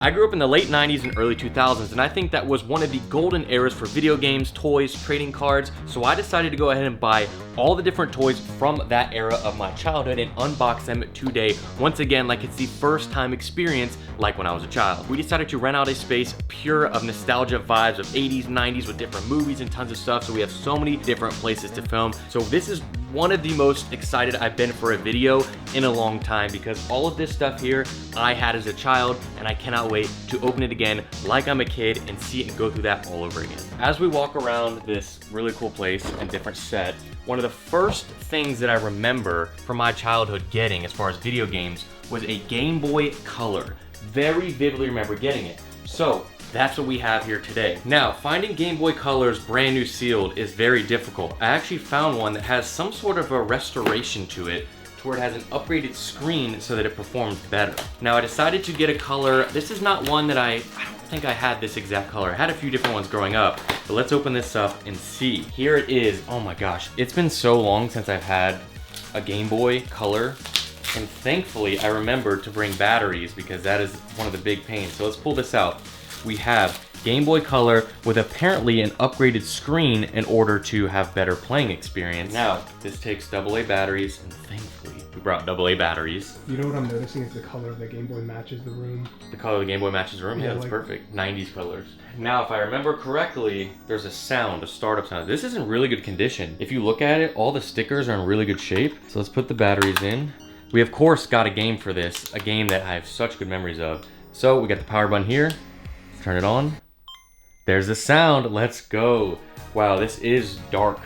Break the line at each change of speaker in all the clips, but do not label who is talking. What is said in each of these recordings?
I grew up in the late 90s and early 2000s, and I think that was one of the golden eras for video games, toys, trading cards, so I decided to go ahead and buy all the different toys from that era of my childhood and unbox them today, once again, like it's the first time experience like when I was a child. We decided to rent out a space pure of nostalgia vibes of 80s, 90s with different movies and tons of stuff, so we have so many different places to film. So this is one of the most excited I've been for a video in a long time, because all of this stuff here I had as a child, and I cannot wait to open it again like I'm a kid and see it and go through that all over again. As we walk around this really cool place and different set, one of the first things that I remember from my childhood getting as far as video games was a Game Boy Color. Very vividly remember getting it. So that's what we have here today. Now, finding Game Boy Colors brand new sealed is very difficult. I actually found one that has some sort of a restoration to it, to where it has an upgraded screen so that it performs better. Now, I decided to get a color. This is not one that I don't think I had this exact color. I had a few different ones growing up, but let's open this up and see. Here it is. Oh my gosh, it's been so long since I've had a Game Boy Color, and thankfully I remembered to bring batteries because that is one of the big pains. So let's pull this out. We have Game Boy Color with apparently an upgraded screen in order to have better playing experience. Now, this takes AA batteries, and thankfully we brought AA batteries.
You know what I'm noticing is the color of the Game Boy matches the room.
The color of the Game Boy matches the room? Yeah, that's like perfect. 90s colors. Now, if I remember correctly, there's a sound, a startup sound. This is in really good condition. If you look at it, all the stickers are in really good shape. So let's put the batteries in. We, of course, got a game for this, a game that I have such good memories of. So we got the power button here. Turn it on. There's the sound. Let's go. Wow, this is dark.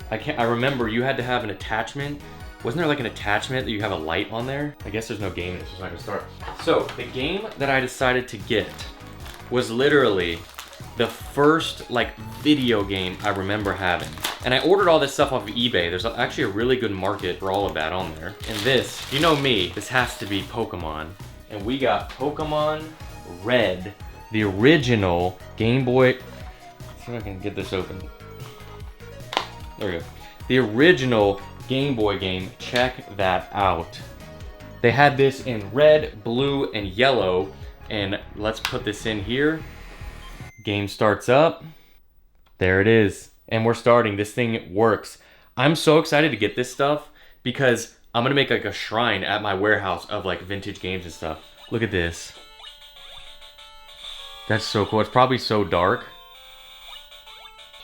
I remember you had to have an attachment. Wasn't there like an attachment that you have a light on there? I guess there's no game in this, so it's not gonna start. So the game that I decided to get was literally the first like video game I remember having. And I ordered all this stuff off of eBay. There's actually a really good market for all of that on there. And this, you know me, this has to be Pokemon. And we got Pokemon Red, the original Game Boy. Let's see if I can get this open. There we go. The original Game Boy game. Check that out. They had this in red, blue, and yellow. And let's put this in here. Game starts up. There it is. And we're starting. This thing works. I'm so excited to get this stuff because I'm gonna make like a shrine at my warehouse of like vintage games and stuff. Look at this. That's so cool. It's probably so dark.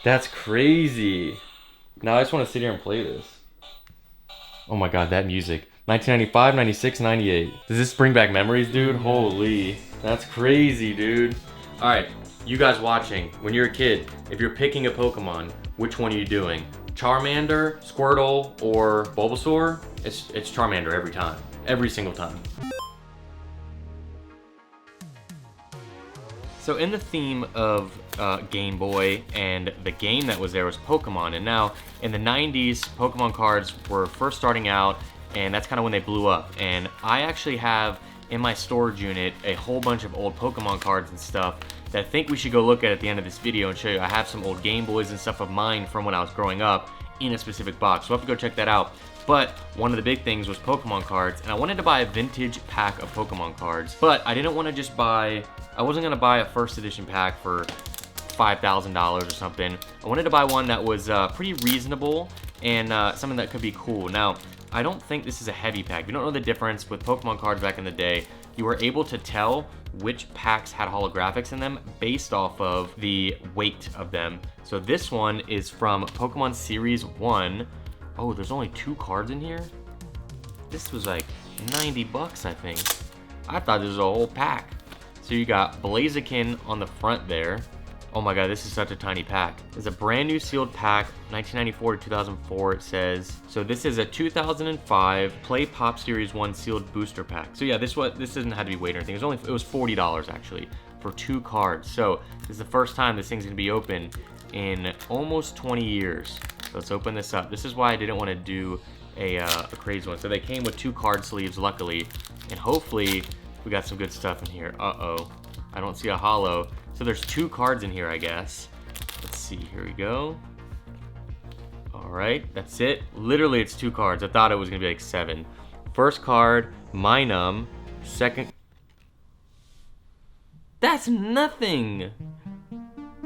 That's crazy. Now I just want to sit here and play this. Oh my god, that music. 1995, 96, 98. Does this bring back memories, dude? Holy. That's crazy, dude. Alright, you guys watching, when you're a kid, if you're picking a Pokemon, which one are you doing? Charmander, Squirtle, or Bulbasaur? It's Charmander every time. Every single time. So in the theme of Game Boy, and the game that was there was Pokemon, and now in the 90s, Pokemon cards were first starting out, and that's kind of when they blew up. And I actually have in my storage unit a whole bunch of old Pokemon cards and stuff that I think we should go look at the end of this video and show you. I have some old Game Boys and stuff of mine from when I was growing up in a specific box, so we'll have to go check that out. But one of the big things was Pokemon cards, and I wanted to buy a vintage pack of Pokemon cards, but I didn't want to just buy, I wasn't going to buy a first edition pack for $5,000 or something. I wanted to buy one that was pretty reasonable and something that could be cool. Now, I don't think this is a heavy pack. If you don't know the difference with Pokemon cards back in the day, you were able to tell which packs had holographics in them based off of the weight of them. So this one is from Pokemon Series 1. Oh, there's only 2 cards in here? This was like 90 bucks, I think. I thought this was a whole pack. So you got Blaziken on the front there. Oh my god, this is such a tiny pack. It's a brand new sealed pack, 1994 to 2004 it says. So this is a 2005 Play Pop Series 1 sealed booster pack. So yeah, this doesn't have to be weight or anything. It was $40 actually for 2 cards. So this is the first time this thing's gonna be open in almost 20 years. So let's open this up. This is why I didn't want to do a crazy one. So they came with 2 card sleeves, luckily, and hopefully we got some good stuff in here. Uh-oh, I don't see a holo. So there's 2 cards in here, I guess. Let's see, here we go. All right, that's it. Literally, it's 2 cards. I thought it was gonna be like 7. First card, Minum. Second, That's nothing.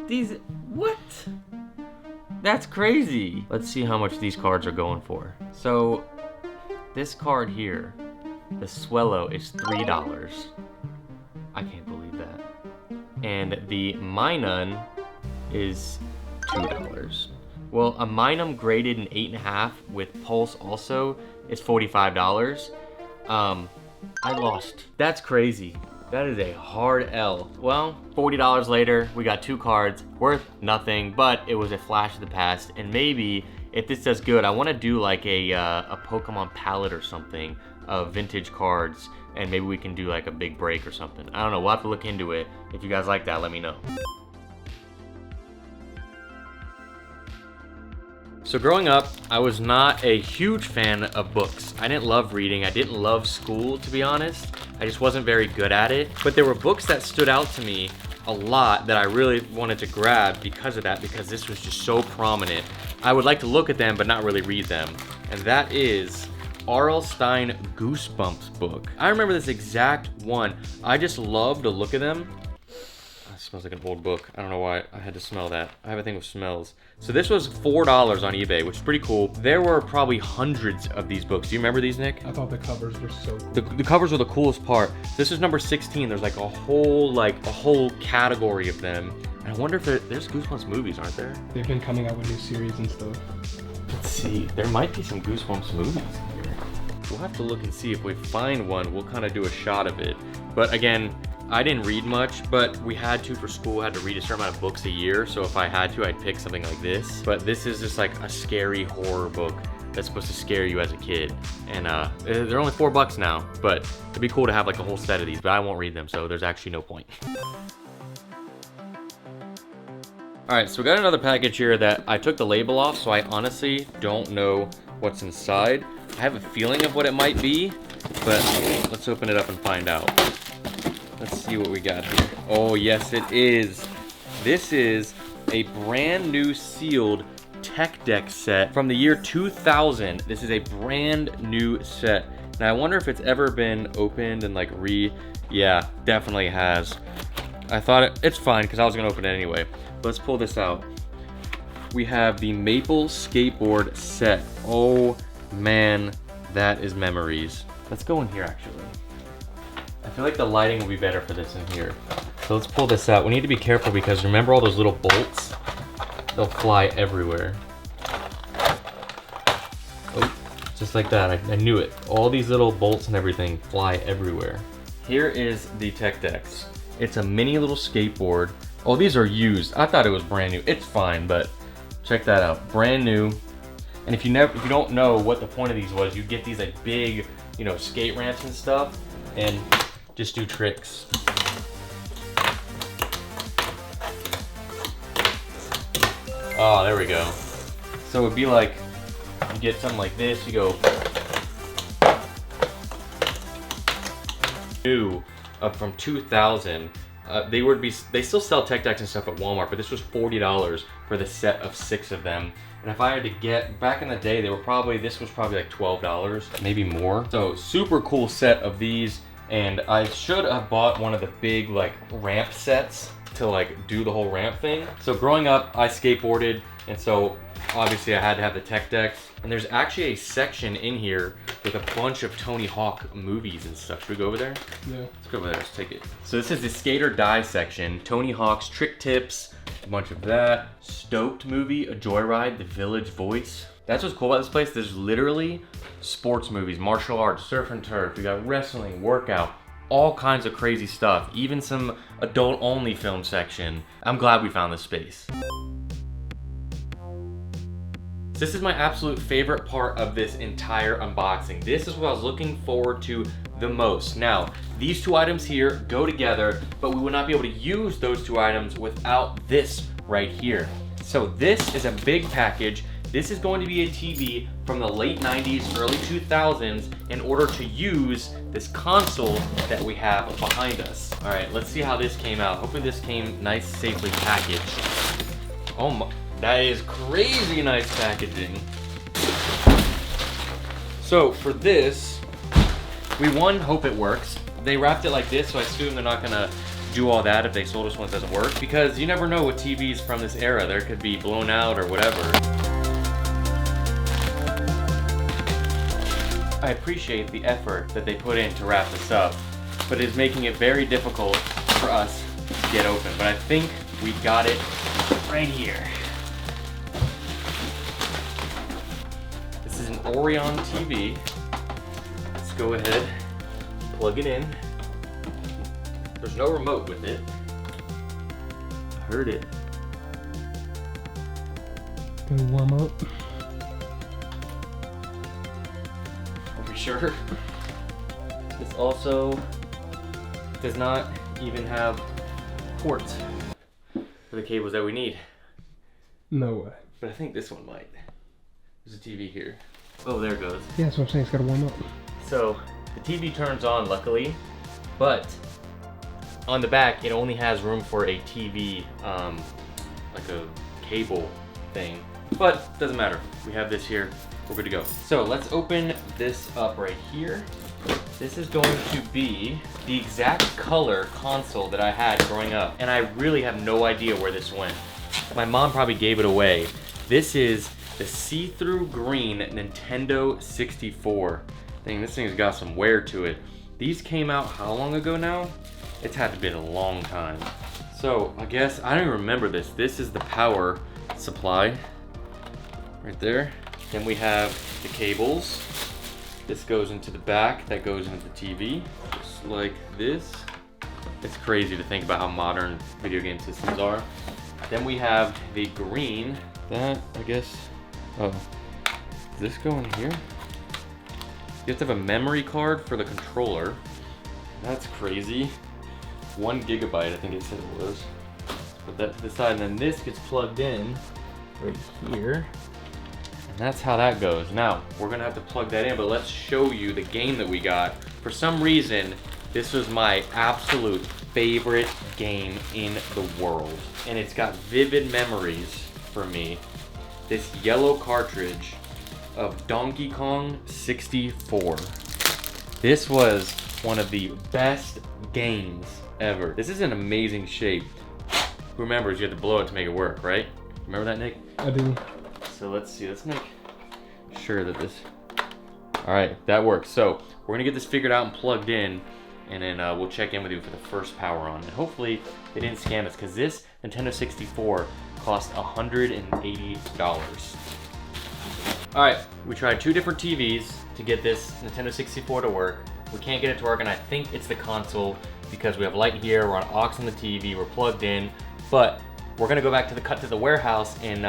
These, what? That's crazy. Let's see how much these cards are going for. So, this card here, the Swellow, is $3. I can't believe that. And the Minun is $2. Well, a Minun graded an 8.5 with Pulse also is $45. I lost. That's crazy. That is a hard L. Well, $40 later, we got 2 cards worth nothing, but it was a flash of the past. And maybe if this does good, I want to do like a Pokemon palette or something of vintage cards, and maybe we can do like a big break or something. I don't know. We'll have to look into it. If you guys like that, let me know. So growing up, I was not a huge fan of books. I didn't love reading. I didn't love school, to be honest. I just wasn't very good at it. But there were books that stood out to me a lot that I really wanted to grab because of that, because this was just so prominent. I would like to look at them, but not really read them. And that is R.L. Stine Goosebumps book. I remember this exact one. I just love to look at them. It smells like an old book. I don't know why I had to smell that. I have a thing with smells. So this was $4 on eBay, which is pretty cool. There were probably hundreds of these books. Do you remember these, Nick?
I thought the covers were so cool.
The covers were the coolest part. This is number 16. There's like a whole category of them. And I wonder if there's Goosebumps movies, aren't there?
They've been coming out with new series and stuff.
Let's see. There might be some Goosebumps movies here. We'll have to look and see if we find one. We'll kind of do a shot of it. But again, I didn't read much, but we had to for school. I had to read a certain amount of books a year. So if I had to, I'd pick something like this. But this is just like a scary horror book that's supposed to scare you as a kid. And they're only $4 now, but it'd be cool to have like a whole set of these, but I won't read them, so there's actually no point. All right, so we got another package here that I took the label off, so I honestly don't know what's inside. I have a feeling of what it might be, but let's open it up and find out. Let's see what we got here. Oh, yes, it is. This is a brand new sealed tech deck set from the year 2000. This is a brand new set. Now, I wonder if it's ever been opened and like yeah, definitely has. I thought it's fine because I was gonna open it anyway. Let's pull this out. We have the Maple Skateboard set. Oh man, that is memories. Let's go in here actually. I feel like the lighting will be better for this in here. So let's pull this out. We need to be careful because remember all those little bolts? They'll fly everywhere. Oh, just like that. I knew it. All these little bolts and everything fly everywhere. Here is the tech decks. It's a mini little skateboard. Oh, these are used. I thought it was brand new. It's fine, but check that out. Brand new. And if you don't know what the point of these was, you get these like big, you know, skate ramps and stuff, and just do tricks. Oh, there we go. So it'd be like, you get something like this, you go new from 2000. They still sell tech decks and stuff at Walmart, but this was $40 for the set of 6 of them. And if I had to get, back in the day, this was probably like $12, maybe more. So super cool set of these. And I should have bought one of the big like ramp sets to like do the whole ramp thing. So growing up, I skateboarded, and so obviously I had to have the tech decks. And there's actually a section in here with a bunch of Tony Hawk movies and stuff. Should we go over there?
Yeah.
Let's go over there, let's take it. So this is the Skate or Die section. Tony Hawk's Trick Tips, a bunch of that. Stoked movie, A Joyride, The Village Voice. That's what's cool about this place. There's literally sports movies, martial arts, surf and turf. We got wrestling, workout, all kinds of crazy stuff. Even some adult only film section. I'm glad we found this space. This is my absolute favorite part of this entire unboxing. This is what I was looking forward to the most. Now, these 2 items here go together, but we would not be able to use those 2 items without this right here. So this is a big package. This is going to be a TV from the late 90s, early 2000s in order to use this console that we have behind us. All right, let's see how this came out. Hopefully this came nice, safely packaged. Oh my, that is crazy nice packaging. So for this, we hope it works. They wrapped it like this, so I assume they're not gonna do all that if they sold us one that doesn't work, because you never know with TVs from this era. There could be blown out or whatever. I appreciate the effort that they put in to wrap this up, but it is making it very difficult for us to get open. But I think we got it right here. This is an Orion TV. Let's go ahead, plug it in. There's no remote with it. I heard it.
Gonna warm up.
Are we sure? This also does not even have ports for the cables that we need.
No way.
But I think this one might. There's a TV here. Oh, there it goes.
Yeah, that's what I'm saying. It's gotta warm up.
So the TV turns on, luckily, but on the back it only has room for a TV, like a cable thing. But doesn't matter. We have this here. We're good to go. So let's open this up right here. This is going to be the exact color console that I had growing up, and I really have no idea where this went. My mom probably gave it away. This is the see-through green Nintendo 64. Dang, this thing's got some wear to it. These came out how long ago now? It's had to be a long time. So I guess, I don't even remember this. This is the power supply right there. Then we have the cables. This goes into the back, that goes into the TV, just like this. It's crazy to think about how modern video game systems are. Then we have the green, that, I guess, oh, does this go in here? You have to have a memory card for the controller. That's crazy. 1 gigabyte, I think it said it was. Put that to the side, and then this gets plugged in right here. And that's how that goes. Now, we're gonna have to plug that in, but let's show you the game that we got. For some reason, this was my absolute favorite game in the world. And it's got vivid memories for me. This yellow cartridge of Donkey Kong 64. This was one of the best games ever. This is an amazing shape. Who remembers you had to blow it to make it work, right? Remember that, Nick?
I do.
So let's see, let's make sure that this, all right, that works. So we're gonna get this figured out and plugged in, and then we'll check in with you for the first power on. And hopefully they didn't scam us, because this Nintendo 64 cost $180. All right, we tried 2 different TVs to get this Nintendo 64 to work. We can't get it to work, and I think it's the console, because we have light here, we're on aux on the TV, we're plugged in, but we're gonna go back to the warehouse, and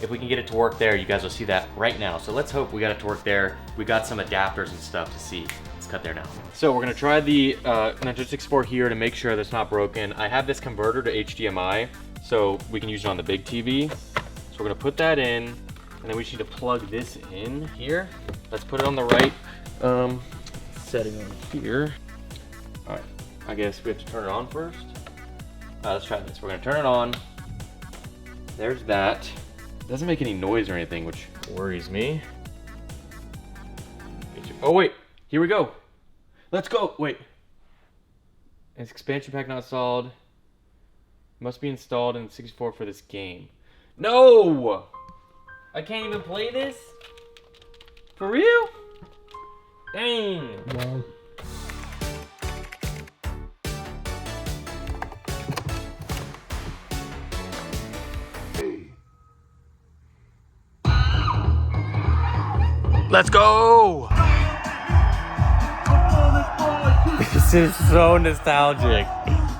if we can get it to work there, you guys will see that right now. So let's hope we got it to work there. We got some adapters and stuff to see. Let's cut there now. So we're gonna try the Nintendo 64 here to make sure that's not broken. I have this converter to HDMI, so we can use it on the big TV. So we're gonna put that in, and then we just need to plug this in here. Let's put it on the right setting on here. All right, I guess we have to turn it on first. Let's try this. We're gonna turn it on. There's that. Doesn't make any noise or anything, which worries me. Oh wait, here we go. Let's go. Wait. It's expansion pack not installed. Must be installed in 64 for this game. No! I can't even play this? For real? Dang.
Wow.
Let's go! This is so nostalgic.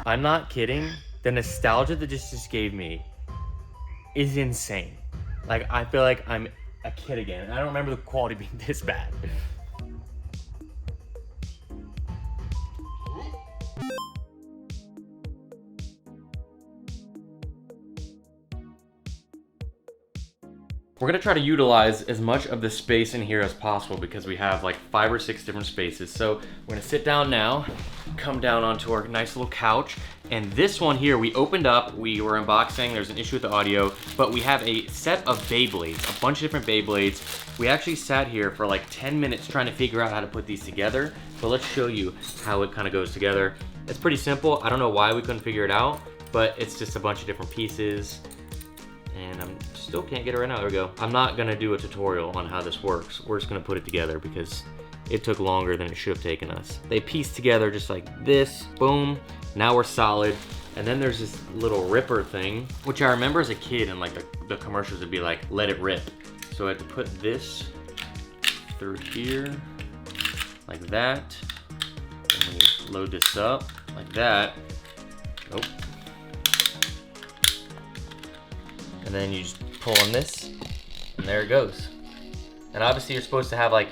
I'm not kidding. The nostalgia that this just gave me is insane. Like, I feel like I'm a kid again. I don't remember the quality being this bad. We're gonna try to utilize as much of the space in here as possible, because we have like 5 or 6 different spaces. So we're gonna sit down now, come down onto our nice little couch. And this one here, we opened up, we were unboxing, there's an issue with the audio, but we have a set of Beyblades, a bunch of different Beyblades. We actually sat here for like 10 minutes trying to figure out how to put these together, but let's show you how it kind of goes together. It's pretty simple. I don't know why we couldn't figure it out, but it's just a bunch of different pieces. And I still can't get it right now. There we go. I'm not gonna do a tutorial on how this works. We're just gonna put it together because it took longer than it should have taken us. They piece together just like this, boom. Now we're solid. And then there's this little ripper thing, which I remember as a kid and like the commercials would be like, let it rip. So I had to put this through here, like that. And when you load this up, like that. Nope. And then you just pull on this, and there it goes. And obviously you're supposed to have like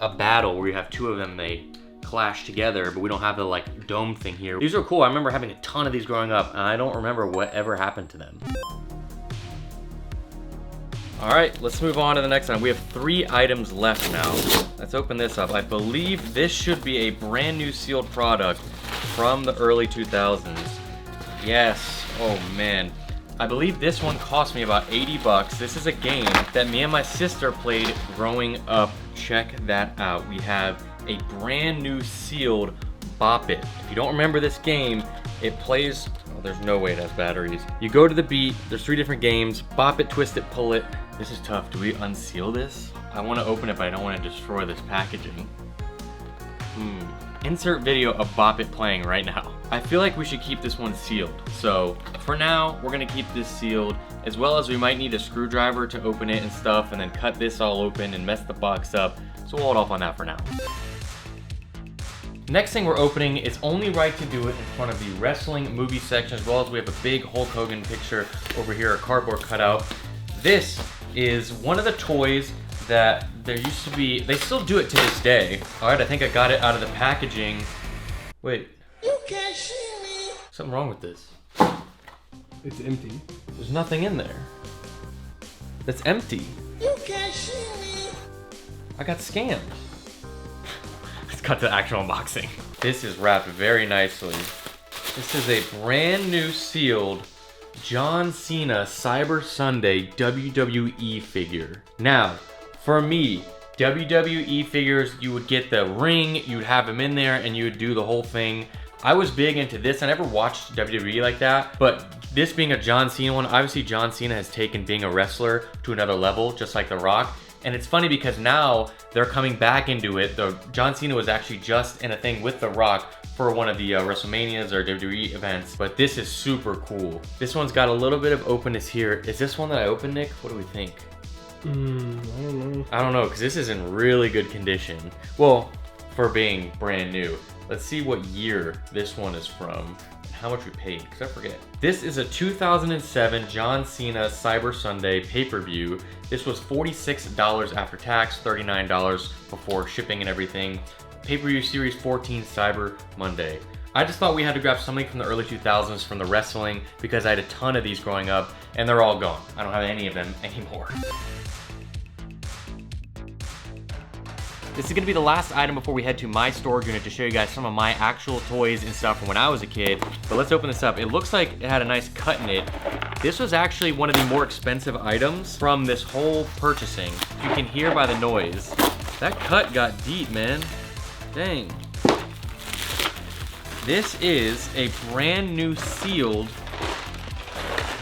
a battle where you have two of them, they clash together, but we don't have the like dome thing here. These are cool. I remember having a ton of these growing up, and I don't remember whatever happened to them. All right, let's move on to the next one. We have 3 items left now. Let's open this up. I believe this should be a brand new sealed product from the early 2000s. Yes, oh man. I believe this one cost me about 80 bucks. This is a game that me and my sister played growing up. Check that out. We have a brand new sealed Bop It. If you don't remember this game, it plays, oh, there's no way it has batteries. You go to the beat, there's 3 different games, Bop It, Twist It, Pull It. This is tough. Do we unseal this? I want to open it, but I don't want to destroy this packaging. Insert video of Bop It playing right now. I feel like we should keep this one sealed. So for now, we're gonna keep this sealed, as well as we might need a screwdriver to open it and stuff, and then cut this all open and mess the box up. So we'll hold off on that for now. Next thing we're opening is only right to do it in front of the wrestling movie section, as well as we have a big Hulk Hogan picture over here, a cardboard cutout. This is one of the toys that there used to be, they still do it to this day. All right, I think I got it out of the packaging. Wait. You can't see me. Something wrong with this.
It's empty.
There's nothing in there. That's empty.
You can't see me.
I got scammed. Let's cut to the actual unboxing. This is wrapped very nicely. This is a brand new sealed John Cena Cyber Sunday WWE figure. Now, for me, WWE figures, you would get the ring, you would have him in there, and you would do the whole thing. I was big into this. I never watched WWE like that, but this being a John Cena one, obviously John Cena has taken being a wrestler to another level, just like The Rock. And it's funny because now they're coming back into it. John Cena was actually just in a thing with The Rock for one of the WrestleManias or WWE events, but this is super cool. This one's got a little bit of openness here. Is this one that I opened, Nick? What do we think?
I don't know.
I don't know, because this is in really good condition. Well, for being brand new. Let's see what year this one is from and how much we paid, because I forget. This is a 2007 John Cena Cyber Sunday pay-per-view. This was $46 after tax, $39 before shipping and everything. Pay-per-view Series 14 Cyber Monday. I just thought we had to grab something from the early 2000s from the wrestling because I had a ton of these growing up and they're all gone. I don't have any of them anymore. This is gonna be the last item before we head to my storage unit to show you guys some of my actual toys and stuff from when I was a kid. But let's open this up. It looks like it had a nice cut in it. This was actually one of the more expensive items from this whole purchasing. You can hear by the noise. That cut got deep, man. Dang. This is a brand new sealed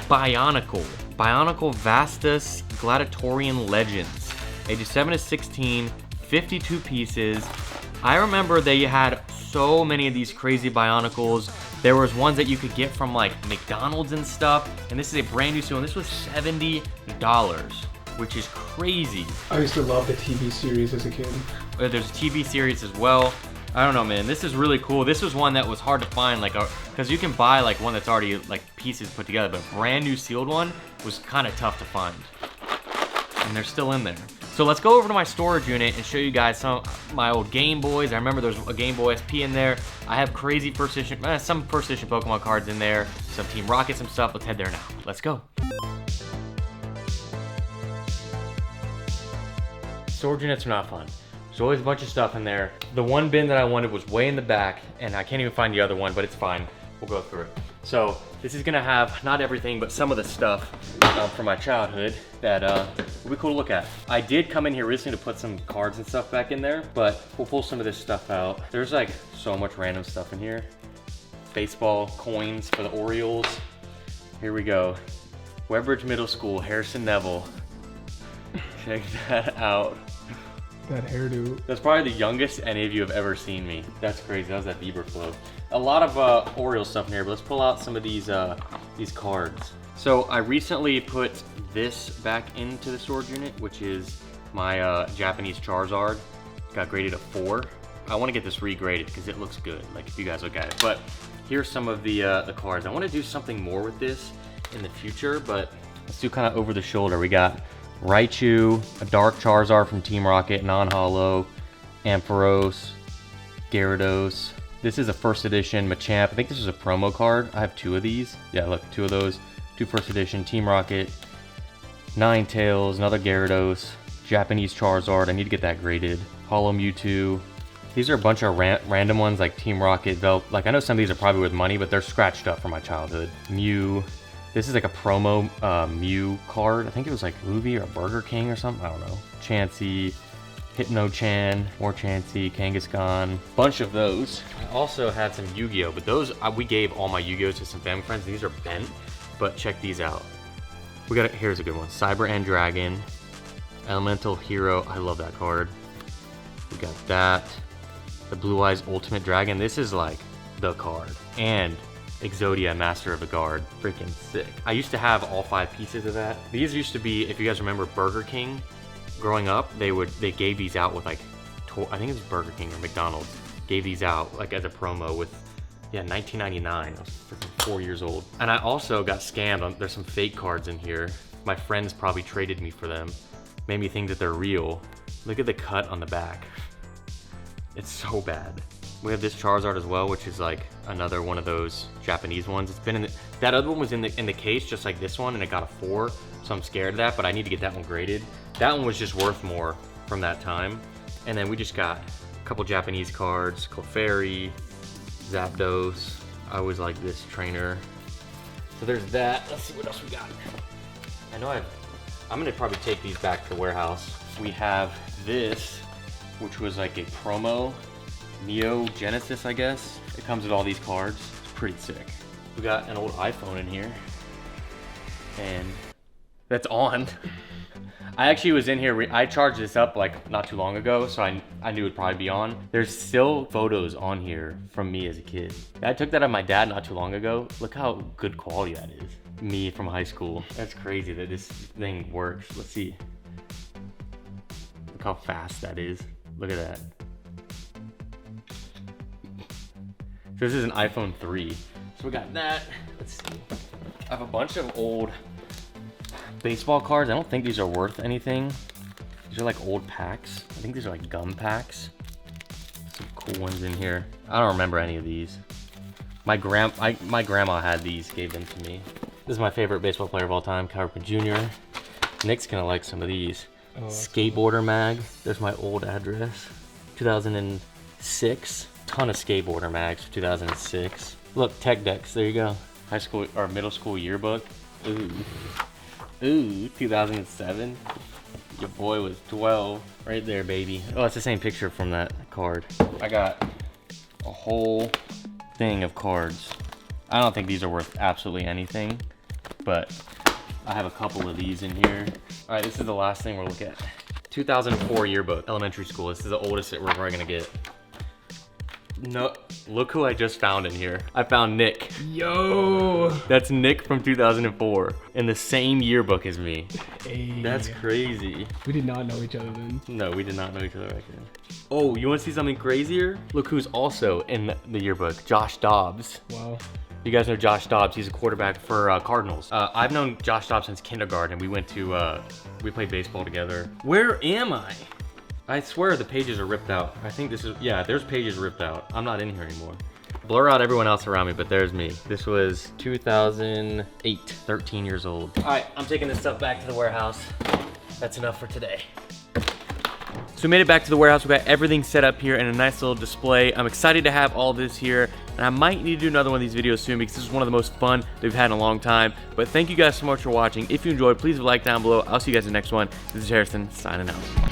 Bionicle. Bionicle Vastus Gladiatorian Legends. Ages 7 to 16. 52 pieces. I remember they had so many of these crazy Bionicles. There was ones that you could get from like McDonald's and stuff, and this is a brand new seal, and this was $70, which is crazy.
I used to love the TV series as a kid.
There's a TV series as well. I don't know, man. This is really cool. This was one that was hard to find, like, because you can buy like one that's already like pieces put together, but a brand new sealed one was kind of tough to find, and they're still in there. So let's go over to my storage unit and show you guys some of my old Game Boys. I remember there's a Game Boy SP in there. I have crazy first edition, some first edition Pokemon cards in there, some Team Rocket, some stuff. Let's head there now. Let's go. Storage units are not fun. There's always a bunch of stuff in there. The one bin that I wanted was way in the back, and I can't even find the other one, but it's fine. We'll go through it. So this is gonna have not everything, but some of the stuff from my childhood that will be cool to look at. I did come in here recently to put some cards and stuff back in there, but we'll pull some of this stuff out. There's like so much random stuff in here. baseball coins for the Orioles. Here we go. Webridge Middle School, Harrison Nevel. Check that out.
That hairdo.
That's probably the youngest any of you have ever seen me. That's crazy. That was that Bieber flow. A lot of Orioles stuff in here, but let's pull out some of these cards. So I recently put this back into the storage unit, which is my Japanese Charizard. Got graded a 4. I want to get this regraded because it looks good, like if you guys look at it. But here's some of the cards. I want to do something more with this in the future, but let's do kind of over the shoulder. We got Raichu, a Dark Charizard from Team Rocket, non-holo, Ampharos, Gyarados. This is a first edition Machamp. I think this is a promo card. I have 2 of these. Yeah, look, 2 of those. 2 first edition, Team Rocket, Ninetales, another Gyarados, Japanese Charizard. I need to get that graded. Holo Mewtwo. These are a bunch of random ones like Team Rocket, like I know some of these are probably worth money, but they're scratched up from my childhood. Mew. This is like a promo Mew card. I think it was like movie or Burger King or something. I don't know. Chansey, Hypno-chan, more Chansey, Kangaskhan. Bunch of those. I also had some Yu-Gi-Oh, but those, we gave all my Yu-Gi-Ohs to some family friends. These are bent, but check these out. We got, here's a good one. Cyber and Dragon, Elemental Hero. I love that card. We got that. The Blue Eyes Ultimate Dragon. This is like the card. And Exodia, Master of the Guard. Freaking sick. I used to have all 5 pieces of that. These used to be, if you guys remember Burger King, growing up, they gave these out with like, I think it was Burger King or McDonald's, gave these out like as a promo with, yeah, 1999. I was freaking 4 years old. And I also got scammed. There's some fake cards in here. My friends probably traded me for them. Made me think that they're real. Look at the cut on the back. It's so bad. We have this Charizard as well, which is like another one of those Japanese ones. It's been in that other one was in the case, just like this one, and it got a 4. So I'm scared of that, but I need to get that one graded. That one was just worth more from that time. And then we just got a couple Japanese cards, Clefairy, Zapdos. I always like this trainer. So there's that. Let's see what else we got. I know I'm gonna probably take these back to the warehouse. We have this, which was like a promo Neo Genesis, I guess. It comes with all these cards. It's pretty sick. We got an old iPhone in here, and that's on. I actually was in here, I charged this up like not too long ago, so I knew it'd probably be on. There's still photos on here from me as a kid. I took that of my dad not too long ago. Look how good quality that is. Me from high school. That's crazy that this thing works. Let's see. Look how fast that is. Look at that. So this is an iPhone 3. So we got that. Let's see. I have a bunch of old baseball cards. I don't think these are worth anything. These are like old packs. I think these are like gum packs. Some cool ones in here. I don't remember any of these. My grandma had these, gave them to me. This is my favorite baseball player of all time, Cal Ripken Jr. Nick's gonna like some of these. Oh, Skateboarder cool. Mag. There's my old address. 2006. Ton of skateboarder mags for 2006. Look, Tech Decks. There you go. High school or middle school yearbook. Ooh, 2007. Your boy was 12. Right there, baby. Oh, it's the same picture from that card. I got a whole thing of cards. I don't think these are worth absolutely anything, but I have a couple of these in here. All right, this is the last thing we'll look at. 2004 yearbook, elementary school. This is the oldest that we're probably gonna get. No, look who I just found in here. I found Nick.
Yo!
That's Nick from 2004 in the same yearbook as me.
Hey.
That's crazy.
We did not know each other then.
No, we did not know each other back then. Oh, you want to see something crazier? Look who's also in the yearbook, Josh Dobbs. Wow. You guys know Josh Dobbs. He's a quarterback for Cardinals. I've known Josh Dobbs since kindergarten. We played baseball together. Where am I? I swear the pages are ripped out. I think this is, yeah, there's pages ripped out. I'm not in here anymore. Blur out everyone else around me, but there's me. This was 2008, 13 years old. All right, I'm taking this stuff back to the warehouse. That's enough for today. So we made it back to the warehouse. We got everything set up here in a nice little display. I'm excited to have all this here, and I might need to do another one of these videos soon because this is one of the most fun that we've had in a long time. But thank you guys so much for watching. If you enjoyed, please leave a like down below. I'll see you guys in the next one. This is Harrison, signing out.